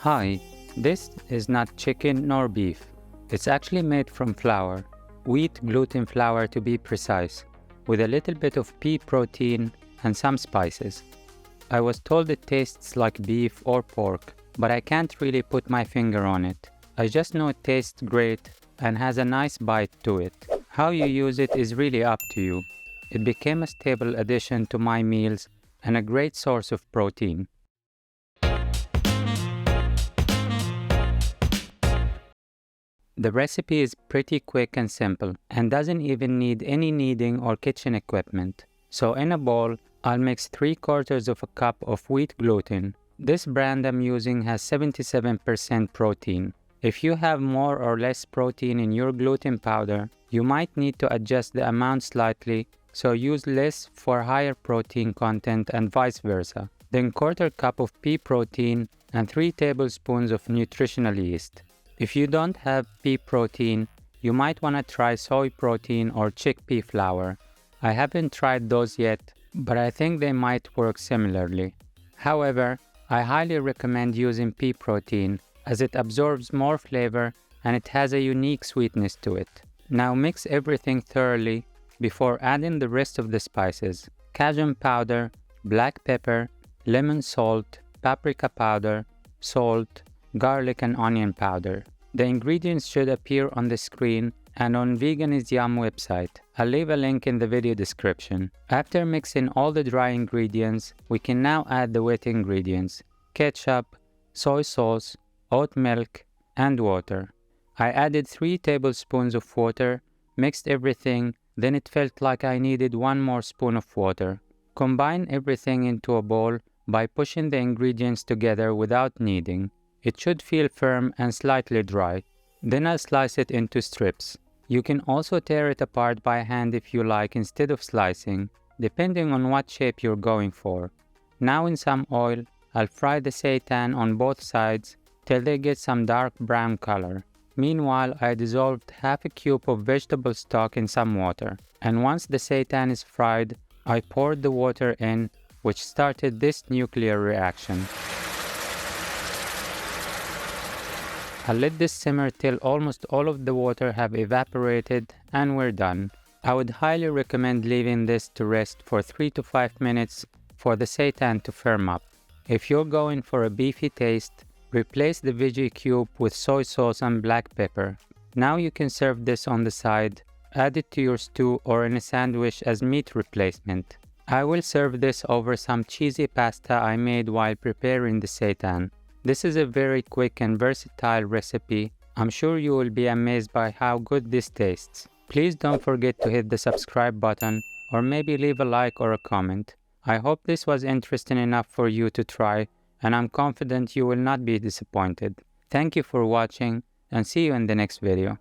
Hi, this is not chicken nor beef. It's actually made from flour, wheat gluten flour to be precise, with a little bit of pea protein and some spices. I was told it tastes like beef or pork, but I can't really put my finger on it. I just know it tastes great and has a nice bite to it. How you use it is really up to you. It became a staple addition to my meals and a great source of protein. The recipe is pretty quick and simple and doesn't even need any kneading or kitchen equipment. So in a bowl, I'll mix 3/4 of a cup of wheat gluten. This brand I'm using has 77% protein. If you have more or less protein in your gluten powder, you might need to adjust the amount slightly, so use less for higher protein content and vice versa. Then 1/4 cup of pea protein and 3 tablespoons of nutritional yeast. If you don't have pea protein, you might want to try soy protein or chickpea flour. I haven't tried those yet, but I think they might work similarly. However, I highly recommend using pea protein as it absorbs more flavor and it has a unique sweetness to it. Now mix everything thoroughly before adding the rest of the spices: cajun powder, black pepper, lemon salt, paprika powder, salt, garlic and onion powder. The ingredients should appear on the screen and on Vegan is Yum website. I'll leave a link in the video description. After mixing all the dry ingredients, we can now add the wet ingredients: ketchup, soy sauce, oat milk, and water. I added 3 tablespoons of water, mixed everything, then it felt like I needed 1 more spoon of water. Combine everything into a bowl by pushing the ingredients together without kneading. It should feel firm and slightly dry. Then I'll slice it into strips. You can also tear it apart by hand if you like instead of slicing, depending on what shape you're going for. Now in some oil, I'll fry the seitan on both sides till they get some dark brown color. Meanwhile, I dissolved half a cube of vegetable stock in some water. And once the seitan is fried, I poured the water in, which started this nuclear reaction. I'll let this simmer till almost all of the water have evaporated and we're done. I would highly recommend leaving this to rest for 3 to 5 minutes for the seitan to firm up. If you're going for a beefy taste, replace the veggie cube with soy sauce and black pepper. Now you can serve this on the side, add it to your stew or in a sandwich as meat replacement. I will serve this over some cheesy pasta I made while preparing the seitan. This is a very quick and versatile recipe. I'm sure you will be amazed by how good this tastes. Please don't forget to hit the subscribe button or maybe leave a like or a comment. I hope this was interesting enough for you to try, and I'm confident you will not be disappointed. Thank you for watching and see you in the next video.